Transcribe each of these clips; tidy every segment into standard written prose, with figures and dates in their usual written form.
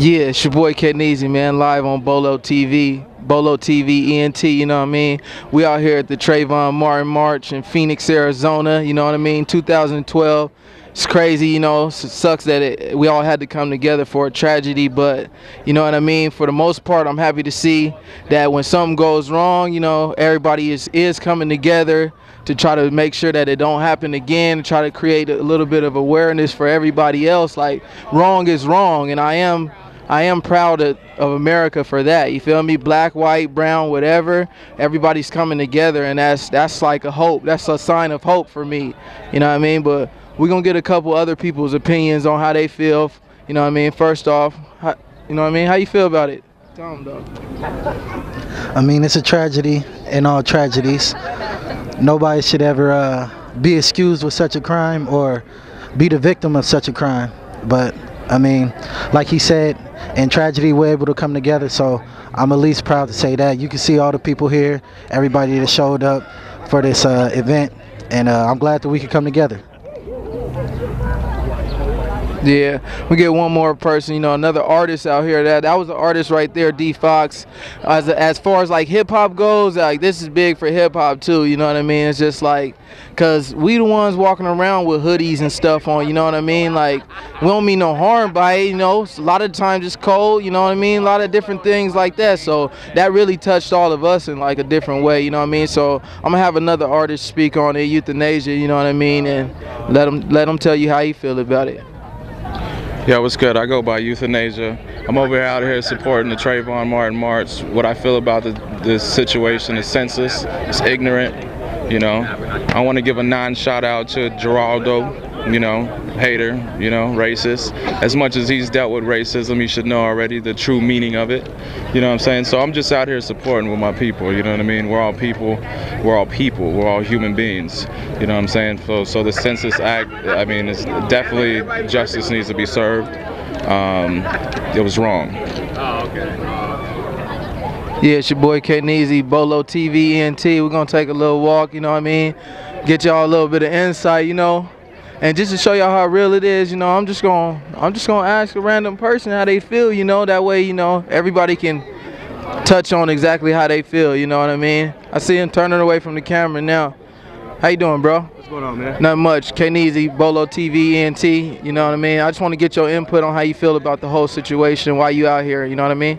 Yeah, it's your boy Neezy, man, live on BolowTv Ent, you know what I mean? We out here at the Trayvon Martin March in Phoenix, Arizona, you know what I mean? 2012. It's crazy, you know, it sucks that we all had to come together for a tragedy, but you know what I mean? For the most part, I'm happy to see that when something goes wrong, you know, everybody is coming together to try to make sure that it don't happen again, to try to create a little bit of awareness for everybody else. Like, wrong is wrong, and I am proud of America for that. You feel me? Black, white, brown, whatever. Everybody's coming together, and that's like a hope. That's a sign of hope for me. You know what I mean? But we're gonna get a couple other people's opinions on how they feel. You know what I mean? First off, you know what I mean? How you feel about it? Tell them, though. I mean, it's a tragedy in all tragedies. Nobody should ever be excused with such a crime or be the victim of such a crime. But I mean, like he said, in tragedy we're able to come together, so I'm at least proud to say that. You can see all the people here, everybody that showed up for this event, and I'm glad that we could come together. Yeah, we get one more person, you know, another artist out here. That was an artist right there, D Fox. As far as like hip hop goes, like this is big for hip hop too. You know what I mean? It's just like, cause we the ones walking around with hoodies and stuff on. You know what I mean? Like we don't mean no harm by it. You know, a lot of times it's cold. You know what I mean? A lot of different things like that. So that really touched all of us in like a different way. You know what I mean? So I'm gonna have another artist speak on it, euthanasia. You know what I mean? And let him tell you how he feel about it. Yeah, what's good? I go by Euthanasia. I'm over out here supporting the Trayvon Martin March. What I feel about this situation is senseless, it's ignorant, you know. I want to give a non-shout out to Geraldo, you know, hater, you know, racist. As much as he's dealt with racism, he should know already the true meaning of it, you know what I'm saying? So I'm just out here supporting with my people, you know what I mean? We're all people, we're all human beings, you know what I'm saying? So the Census Act, I mean, it's definitely, justice needs to be served. It was wrong. Oh, okay. Yeah, it's your boy Neezy, BolowTv Ent. We're gonna take a little walk, you know what I mean? Get y'all a little bit of insight, you know? And just to show y'all how real it is, you know, I'm just gonna ask a random person how they feel, you know, that way, you know, everybody can touch on exactly how they feel, you know what I mean? I see him turning away from the camera now. How you doing, bro? What's going on, man? Not much. Neezy, BolowTv Ent, you know what I mean? I just want to get your input on how you feel about the whole situation, why you out here, you know what I mean?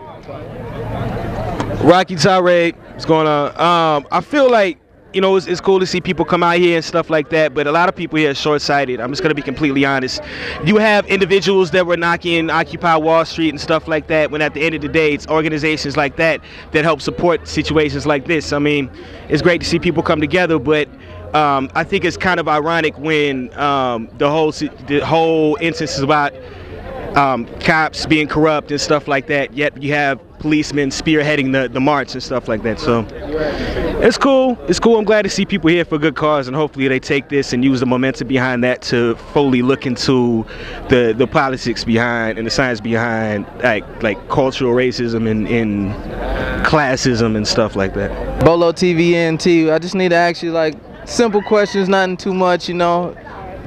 Rocky Tirade, what's going on? I feel like, you know, it's cool to see people come out here and stuff like that, but a lot of people here are short-sighted. I'm just going to be completely honest. You have individuals that were knocking Occupy Wall Street and stuff like that, when at the end of the day, it's organizations like that that help support situations like this. I mean, it's great to see people come together, but I think it's kind of ironic when the whole instance is about cops being corrupt and stuff like that, yet you have policemen spearheading the march and stuff like that. So it's cool. It's cool. I'm glad to see people here for a good cause, and hopefully they take this and use the momentum behind that to fully look into the politics behind and the science behind like cultural racism and classism and stuff like that. BolowTv Ent, I just need to ask you like simple questions, nothing too much, you know.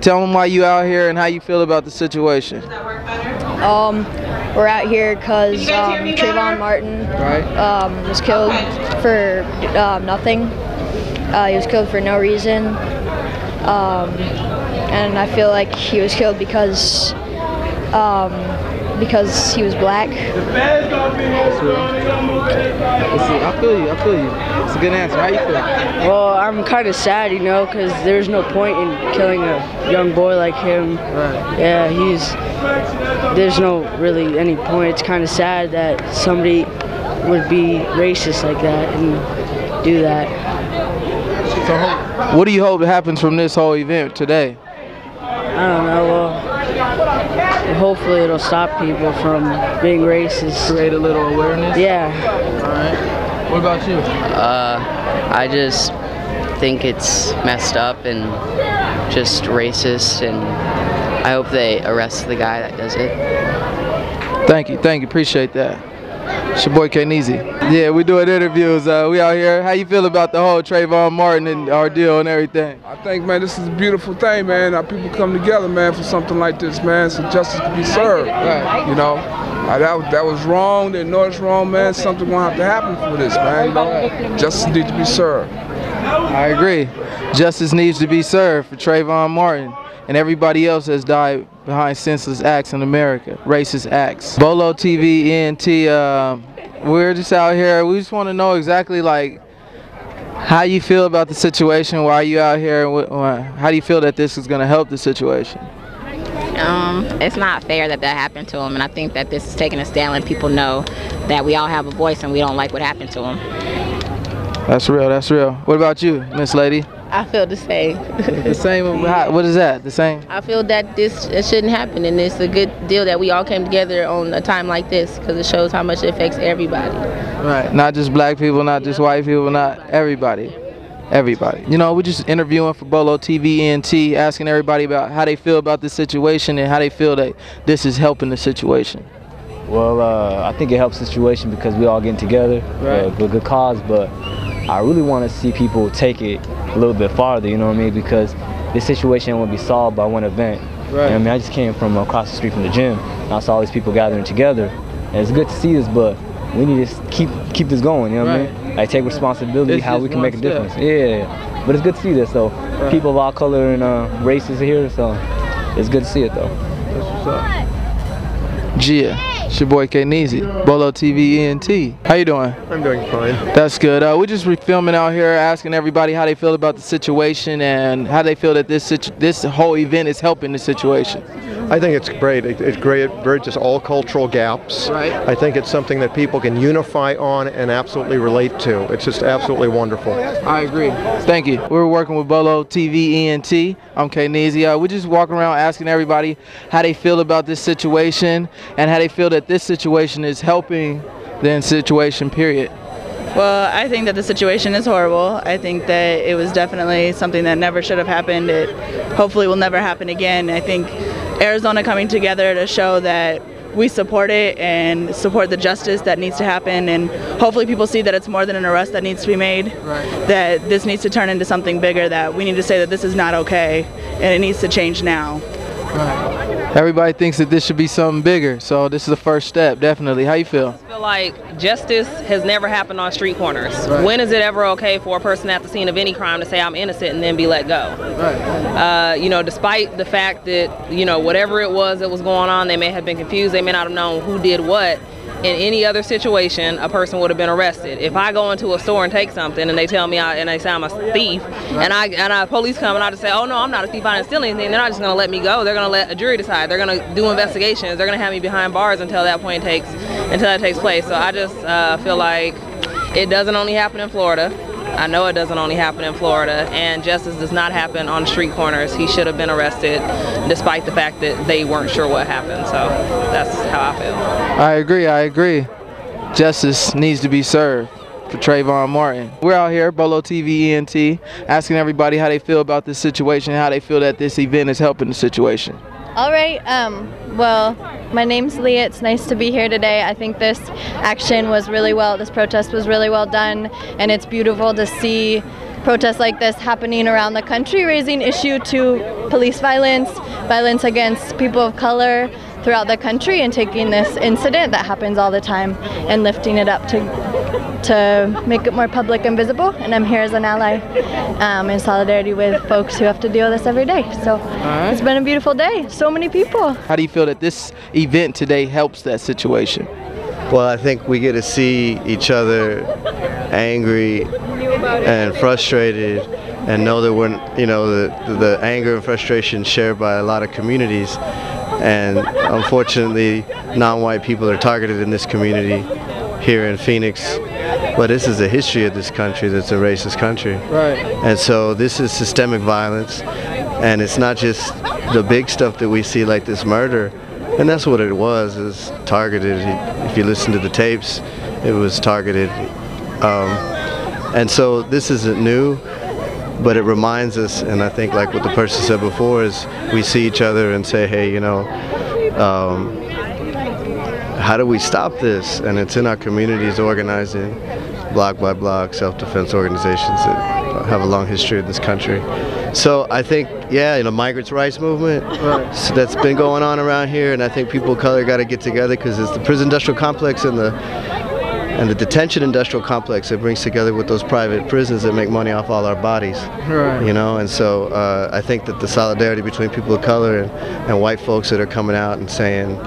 Tell them why you out here and how you feel about the situation. We're out here because Trayvon Martin was killed for nothing. He was killed for no reason, and I feel like he was killed because he was black. I feel you. It's a good answer. How you feel? Well, I'm kind of sad, you know, because there's no point in killing a young boy like him. Right. Yeah, there's no really any point. It's kind of sad that somebody would be racist like that and do that. So, what do you hope happens from this whole event today? I don't know. Well, hopefully it'll stop people from being racist. Create a little awareness? Yeah. All right. What about you? I just think it's messed up and just racist, and I hope they arrest the guy that does it. Thank you. Appreciate that. It's your boy Neezy. Yeah, we doing interviews. We out here. How you feel about the whole Trayvon Martin and our deal and everything? I think, man, this is a beautiful thing, man. Our people come together, man, for something like this, man, so justice can be served. Right. You know, that was wrong. They know it's wrong, man. Something gonna have to happen for this, man. You know, justice needs to be served. I agree. Justice needs to be served for Trayvon Martin and everybody else that's died behind senseless acts in America, racist acts. BolowTv Ent, we're just out here. We just want to know exactly like how you feel about the situation. Why are you out here? How do you feel that this is going to help the situation? It's not fair that happened to him, and I think that this is taking a stand, letting people know that we all have a voice and we don't like what happened to him. That's real. That's real. What about you, Miss Lady? I feel the same. The same? What is that? The same? I feel that this shouldn't happen, and it's a good deal that we all came together on a time like this, because it shows how much it affects everybody. Right. Not just black people, not just white people, not everybody. Everybody. You know, we're just interviewing for BolowTv Ent, asking everybody about how they feel about this situation and how they feel that this is helping the situation. Well, I think it helps the situation because we all getting together for a good cause, but I really want to see people take it a little bit farther, you know what I mean? Because this situation won't be solved by one event. Right. I mean, I just came from across the street from the gym, and I saw all these people gathering together, and it's good to see this, but we need to keep this going, you know what I mean? Like, take responsibility, how we can make a difference. Yeah, but it's good to see this, so people of all color and races are here, so it's good to see it, though. That's what's up. Gia. It's your boy Neezy, BolowTv Ent. How you doing? I'm doing fine. That's good. We're just filming out here, asking everybody how they feel about the situation and how they feel that this whole event is helping the situation. I think it's great. It's great. It bridges all cultural gaps. Right. I think it's something that people can unify on and absolutely relate to. It's just absolutely wonderful. I agree. Thank you. We're working with BolowTv Ent. I'm Neezy. We're just walking around asking everybody how they feel about this situation and how they feel that this situation is helping the situation, period. Well, I think that the situation is horrible. I think that it was definitely something that never should have happened. It hopefully will never happen again. I think Arizona coming together to show that we support it and support the justice that needs to happen, and hopefully people see that it's more than an arrest that needs to be made, that this needs to turn into something bigger, that we need to say that this is not okay and it needs to change now. Everybody thinks that this should be something bigger, so this is the first step, definitely. How you feel? I feel like justice has never happened on street corners. When is it ever okay for a person at the scene of any crime to say I'm innocent and then be let go? You know, despite the fact that, you know, whatever it was that was going on, they may have been confused, they may not have known who did what. In any other situation, a person would have been arrested. If I go into a store and take something and they tell me and they say I'm a thief, and police come and I just say, oh no, I'm not a thief, I didn't steal anything, they're not just gonna let me go. They're gonna let a jury decide. They're gonna do investigations. They're gonna have me behind bars until that takes place. So I just feel like it doesn't only happen in Florida. I know it doesn't only happen in Florida, and justice does not happen on street corners. He should have been arrested despite the fact that they weren't sure what happened. So that's how I feel. I agree. Justice needs to be served for Trayvon Martin. We're out here, BolowTv Ent, asking everybody how they feel about this situation, how they feel that this event is helping the situation. All right, well, my name's Leah. It's nice to be here today. I think this action was this protest was really well done, and it's beautiful to see protests like this happening around the country, raising issue to police violence against people of color throughout the country, and taking this incident that happens all the time and lifting it up to make it more public and visible. And I'm here as an ally in solidarity with folks who have to deal with this every day. So it's been a beautiful day. So many people. How do you feel that this event today helps that situation? Well, I think we get to see each other angry and frustrated, and know that we're, you know, the anger and frustration shared by a lot of communities. And unfortunately, non-white people are targeted in this community here in Phoenix. But this is the history of this country, that's a racist country. Right. And so this is systemic violence, and it's not just the big stuff that we see like this murder. And that's what it was, is targeted. If you listen to the tapes, it was targeted. And so this isn't new, but it reminds us, and I think like what the person said before, is we see each other and say, hey, you know, how do we stop this? And it's in our communities organizing, block by block, self-defense organizations that have a long history in this country. So I think, yeah, migrants' rights movement, so that's been going on around here, and I think people of color got to get together because it's the prison industrial complex and the detention industrial complex that brings together with those private prisons that make money off all our bodies. And so I think that the solidarity between people of color and white folks that are coming out and saying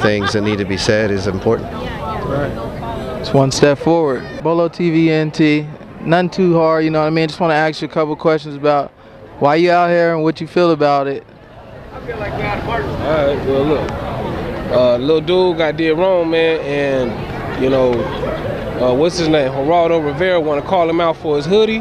things that need to be said is important. It's one step forward. BolowTv Ent, nothing too hard, you know what I mean? Just want to ask you a couple questions about why you out here and what you feel about it. Alright, well look, little dude got did wrong, man, and what's his name? Geraldo Rivera want to call him out for his hoodie.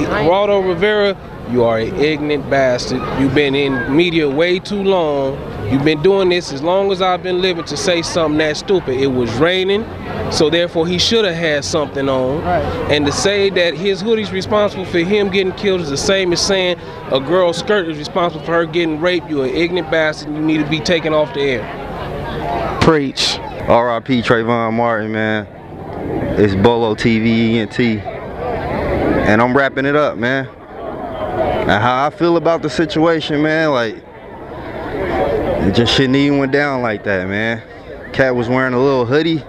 Geraldo Rivera, you are an ignorant bastard. You've been in media way too long. You've been doing this as long as I've been living to say something that stupid. It was raining, so therefore he should have had something on. And to say that his hoodie's responsible for him getting killed is the same as saying a girl's skirt is responsible for her getting raped. You're an ignorant bastard and you need to be taken off the air. Preach. R.I.P. Trayvon Martin, man. It's BolowTv Ent. And I'm wrapping it up, man. And how I feel about the situation, man, like, it just shouldn't even went down like that, man. Cat was wearing a little hoodie.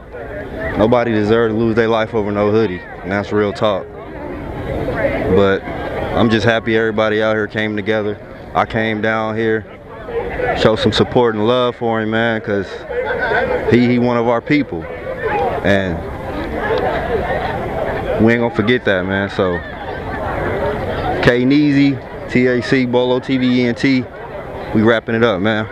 Nobody deserved to lose their life over no hoodie, and that's real talk. But I'm just happy everybody out here came together. I came down here, show some support and love for him, man, because he one of our people. And we ain't gonna forget that, man. So, Neezy, TAC, BolowTv Ent, we wrapping it up, man.